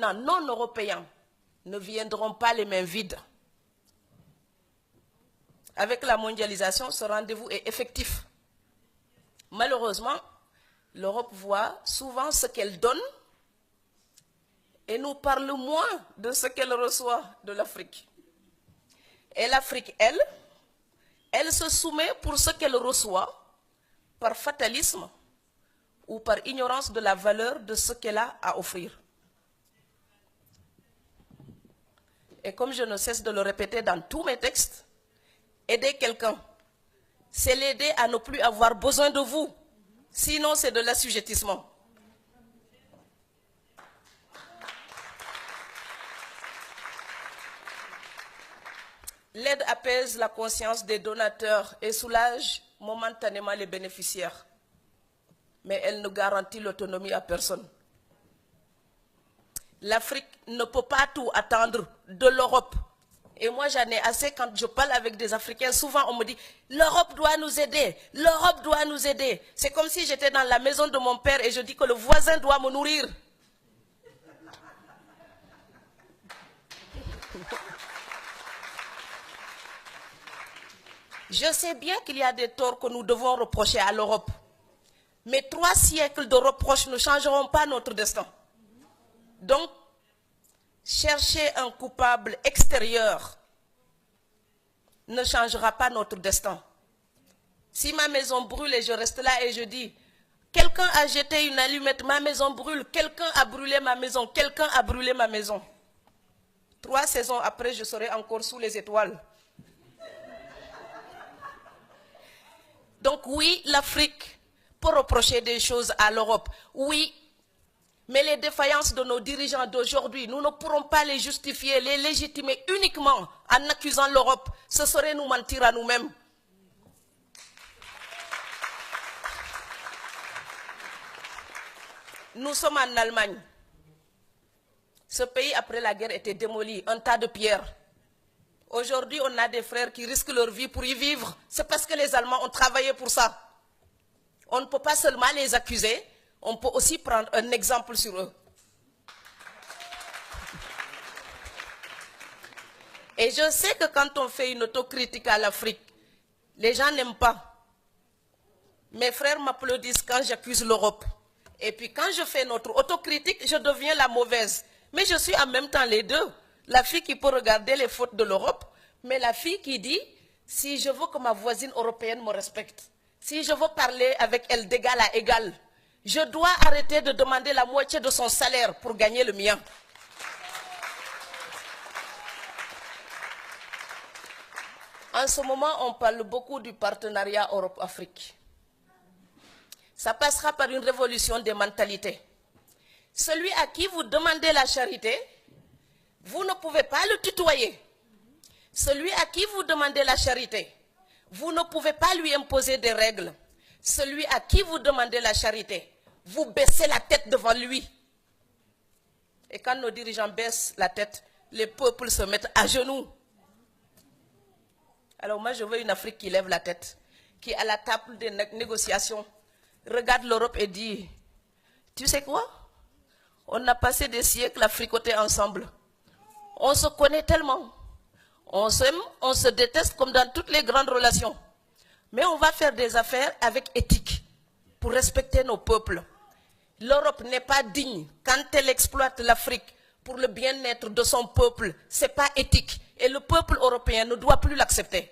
continents non européens ne viendront pas les mains vides. Avec la mondialisation, ce rendez-vous est effectif. Malheureusement, l'Europe voit souvent ce qu'elle donne et nous parle moins de ce qu'elle reçoit de l'Afrique. Et l'Afrique, elle se soumet pour ce qu'elle reçoit par fatalisme ou par ignorance de la valeur de ce qu'elle a à offrir. Et comme je ne cesse de le répéter dans tous mes textes, aider quelqu'un, c'est l'aider à ne plus avoir besoin de vous. Sinon, c'est de l'assujettissement. L'aide apaise la conscience des donateurs et soulage momentanément les bénéficiaires. Mais elle ne garantit l'autonomie à personne. L'Afrique ne peut pas tout attendre de l'Europe. Et moi, j'en ai assez quand je parle avec des Africains. Souvent, on me dit, l'Europe doit nous aider, l'Europe doit nous aider. C'est comme si j'étais dans la maison de mon père et je dis que le voisin doit me nourrir. Je sais bien qu'il y a des torts que nous devons reprocher à l'Europe. Mais 3 siècles de reproches ne changeront pas notre destin. Donc, chercher un coupable extérieur ne changera pas notre destin. Si ma maison brûle et je reste là et je dis, quelqu'un a jeté une allumette, ma maison brûle, quelqu'un a brûlé ma maison, quelqu'un a brûlé ma maison. 3 saisons après, je serai encore sous les étoiles. Donc oui, l'Afrique peut reprocher des choses à l'Europe. Oui, mais les défaillances de nos dirigeants d'aujourd'hui, nous ne pourrons pas les justifier, les légitimer uniquement en accusant l'Europe. Ce serait nous mentir à nous-mêmes. Nous sommes en Allemagne. Ce pays, après la guerre, était démoli, un tas de pierres. Aujourd'hui, on a des frères qui risquent leur vie pour y vivre. C'est parce que les Allemands ont travaillé pour ça. On ne peut pas seulement les accuser, on peut aussi prendre un exemple sur eux. Et je sais que quand on fait une autocritique à l'Afrique, les gens n'aiment pas. Mes frères m'applaudissent quand j'accuse l'Europe. Et puis quand je fais notre autocritique, je deviens la mauvaise. Mais je suis en même temps les deux. La fille qui peut regarder les fautes de l'Europe, mais la fille qui dit, si je veux que ma voisine européenne me respecte, si je veux parler avec elle d'égal à égal, je dois arrêter de demander la moitié de son salaire pour gagner le mien. En ce moment, on parle beaucoup du partenariat Europe-Afrique. Ça passera par une révolution des mentalités. Celui à qui vous demandez la charité, vous ne pouvez pas le tutoyer. Celui à qui vous demandez la charité, vous ne pouvez pas lui imposer des règles. Celui à qui vous demandez la charité, vous baissez la tête devant lui. Et quand nos dirigeants baissent la tête, les peuples se mettent à genoux. Alors moi, je veux une Afrique qui lève la tête, qui à la table des négociations regarde l'Europe et dit, tu sais quoi? On a passé des siècles à fricoter ensemble. On se connaît tellement. On s'aime, on se déteste comme dans toutes les grandes relations. Mais on va faire des affaires avec éthique pour respecter nos peuples. L'Europe n'est pas digne quand elle exploite l'Afrique pour le bien-être de son peuple. Ce n'est pas éthique. Et le peuple européen ne doit plus l'accepter.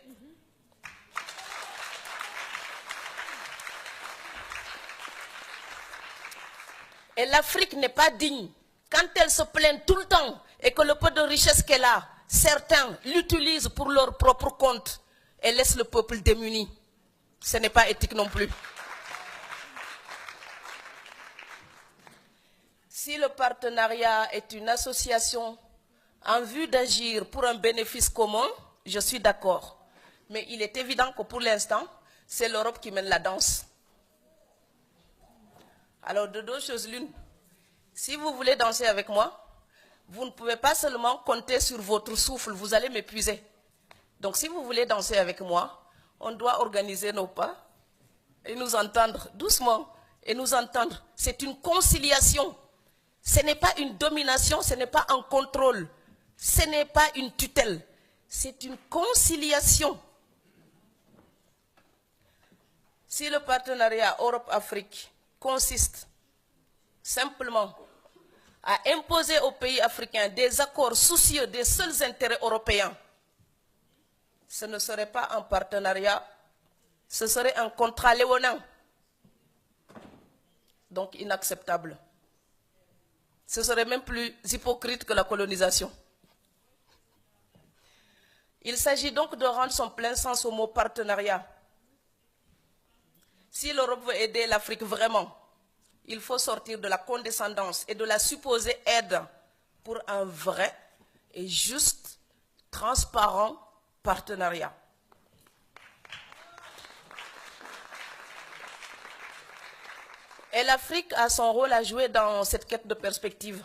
Et l'Afrique n'est pas digne quand elle se plaint tout le temps et que le peu de richesse qu'elle a, certains l'utilisent pour leur propre compte et laissent le peuple démuni. Ce n'est pas éthique non plus. Si le partenariat est une association en vue d'agir pour un bénéfice commun, je suis d'accord. Mais il est évident que pour l'instant, c'est l'Europe qui mène la danse. Alors de 2 choses l'une, si vous voulez danser avec moi, vous ne pouvez pas seulement compter sur votre souffle, vous allez m'épuiser. Donc si vous voulez danser avec moi, on doit organiser nos pas et nous entendre doucement et nous entendre. C'est une conciliation. Ce n'est pas une domination, ce n'est pas un contrôle, ce n'est pas une tutelle, c'est une conciliation. Si le partenariat Europe-Afrique consiste simplement à imposer aux pays africains des accords soucieux des seuls intérêts européens, ce ne serait pas un partenariat, ce serait un contrat léonin. Donc inacceptable. Ce serait même plus hypocrite que la colonisation. Il s'agit donc de rendre son plein sens au mot partenariat. Si l'Europe veut aider l'Afrique vraiment, il faut sortir de la condescendance et de la supposée aide pour un vrai et juste, transparent partenariat. Et l'Afrique a son rôle à jouer dans cette quête de perspective.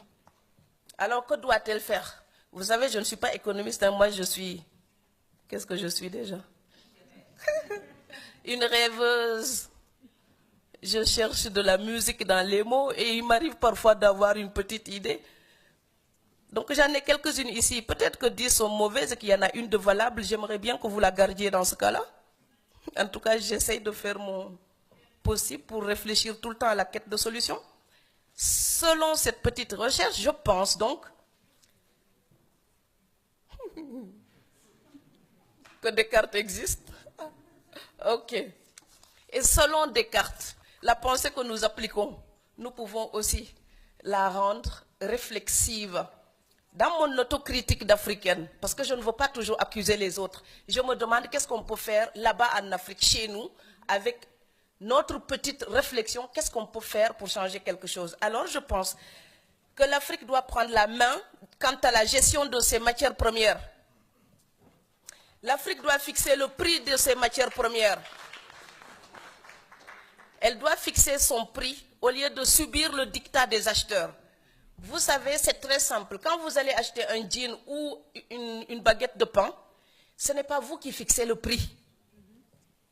Alors que doit-elle faire? Vous savez, je ne suis pas économiste, hein, moi je suis... Qu'est-ce que je suis déjà? Une rêveuse. Je cherche de la musique dans les mots et il m'arrive parfois d'avoir une petite idée. Donc j'en ai quelques-unes ici. Peut-être que 10 sont mauvaises et qu'il y en a une de valable. J'aimerais bien que vous la gardiez dans ce cas-là. En tout cas, j'essaye de faire mon possible pour réfléchir tout le temps à la quête de solutions. Selon cette petite recherche, je pense donc que Descartes existe. Ok. Et selon Descartes, la pensée que nous appliquons, nous pouvons aussi la rendre réflexive. Dans mon autocritique d'africaine, parce que je ne veux pas toujours accuser les autres, je me demande qu'est-ce qu'on peut faire là-bas en Afrique, chez nous, avec notre petite réflexion, qu'est-ce qu'on peut faire pour changer quelque chose. Alors je pense que l'Afrique doit prendre la main quant à la gestion de ses matières premières. L'Afrique doit fixer le prix de ses matières premières. Elle doit fixer son prix au lieu de subir le diktat des acheteurs. Vous savez, c'est très simple. Quand vous allez acheter un jean ou une baguette de pain, ce n'est pas vous qui fixez le prix.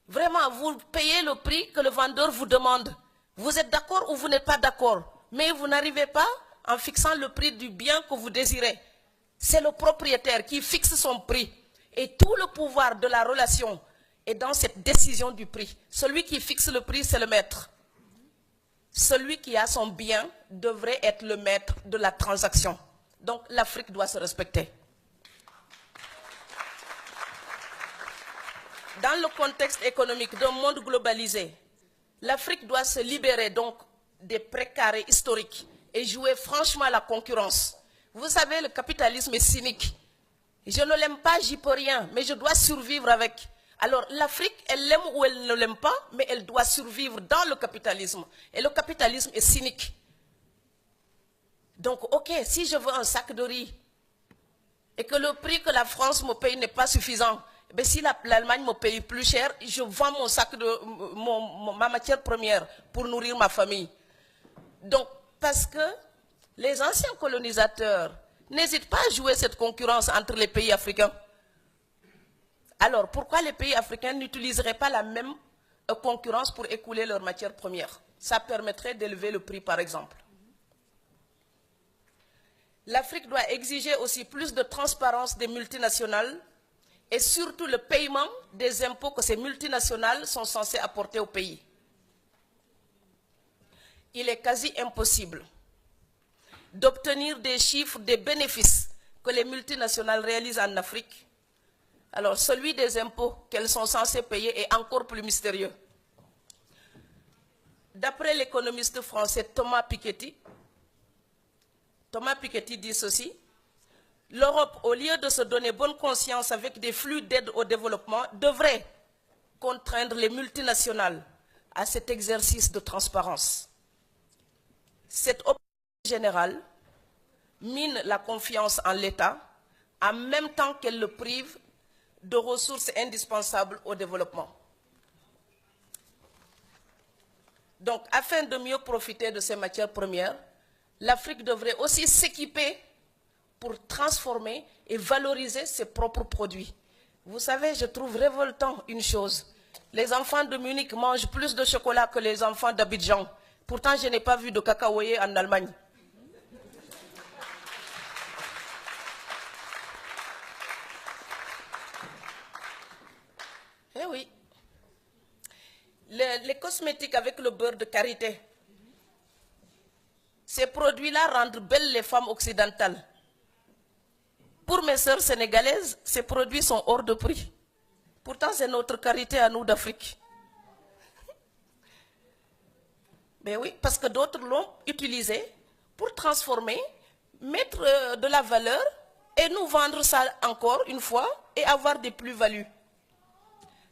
Vraiment, vous payez le prix que le vendeur vous demande. Vous êtes d'accord ou vous n'êtes pas d'accord. Mais vous n'arrivez pas en fixant le prix du bien que vous désirez. C'est le propriétaire qui fixe son prix. Et tout le pouvoir de la relation est dans cette décision du prix. Celui qui fixe le prix, c'est le maître. Celui qui a son bien devrait être le maître de la transaction. Donc l'Afrique doit se respecter. Dans le contexte économique d'un monde globalisé, l'Afrique doit se libérer donc des précarés historiques et jouer franchement la concurrence. Vous savez, le capitalisme est cynique. Je ne l'aime pas, j'y peux rien, mais je dois survivre avec. Alors l'Afrique, elle l'aime ou elle ne l'aime pas, mais elle doit survivre dans le capitalisme. Et le capitalisme est cynique. Donc, ok, si je veux un sac de riz et que le prix que la France me paye n'est pas suffisant, mais si l'Allemagne me paye plus cher, je vends mon sac de ma matière première pour nourrir ma famille. Donc, parce que les anciens colonisateurs n'hésitent pas à jouer cette concurrence entre les pays africains. Alors, pourquoi les pays africains n'utiliseraient pas la même concurrence pour écouler leurs matières premières? Ça permettrait d'élever le prix, par exemple. L'Afrique doit exiger aussi plus de transparence des multinationales et surtout le paiement des impôts que ces multinationales sont censées apporter au pays. Il est quasi impossible d'obtenir des chiffres des bénéfices que les multinationales réalisent en Afrique. Alors, celui des impôts qu'elles sont censées payer est encore plus mystérieux. D'après l'économiste français Thomas Piketty dit ceci: l'Europe, au lieu de se donner bonne conscience avec des flux d'aide au développement, devrait contraindre les multinationales à cet exercice de transparence. Cette option générale mine la confiance en l'État en même temps qu'elle le prive de ressources indispensables au développement. Donc, afin de mieux profiter de ces matières premières, l'Afrique devrait aussi s'équiper pour transformer et valoriser ses propres produits. Vous savez, je trouve révoltant une chose. Les enfants de Munich mangent plus de chocolat que les enfants d'Abidjan. Pourtant, je n'ai pas vu de cacaoyer en Allemagne. Eh oui. Les cosmétiques avec le beurre de karité, ces produits-là rendent belles les femmes occidentales. Pour mes sœurs sénégalaises, ces produits sont hors de prix. Pourtant, c'est notre karité à nous d'Afrique. Mais oui, parce que d'autres l'ont utilisé pour transformer, mettre de la valeur et nous vendre ça encore une fois et avoir des plus-values.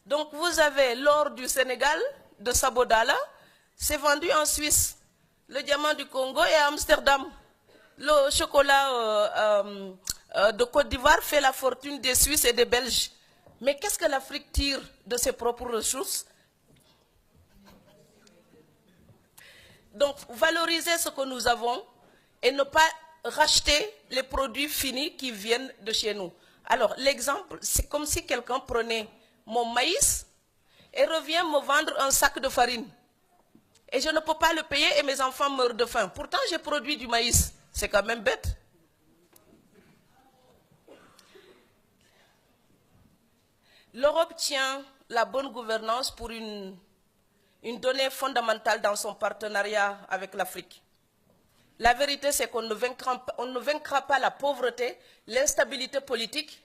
Donc vous avez l'or du Sénégal, de Sabodala, c'est vendu en Suisse. Le diamant du Congo est à Amsterdam. Le chocolat de Côte d'Ivoire fait la fortune des Suisses et des Belges. Mais qu'est-ce que l'Afrique tire de ses propres ressources? Donc, valoriser ce que nous avons et ne pas racheter les produits finis qui viennent de chez nous. Alors, l'exemple, c'est comme si quelqu'un prenait mon maïs et revient me vendre un sac de farine. Et je ne peux pas le payer et mes enfants meurent de faim. Pourtant, j'ai produit du maïs. C'est quand même bête. L'Europe tient la bonne gouvernance pour une donnée fondamentale dans son partenariat avec l'Afrique. La vérité, c'est qu'on ne vaincra pas la pauvreté, l'instabilité politique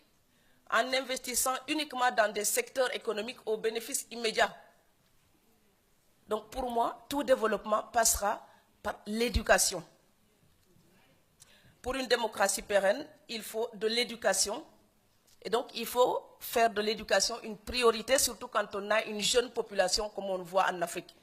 en investissant uniquement dans des secteurs économiques au bénéfice immédiat. Donc pour moi, tout développement passera par l'éducation. Pour une démocratie pérenne, il faut de l'éducation. Et donc il faut faire de l'éducation une priorité, surtout quand on a une jeune population comme on le voit en Afrique.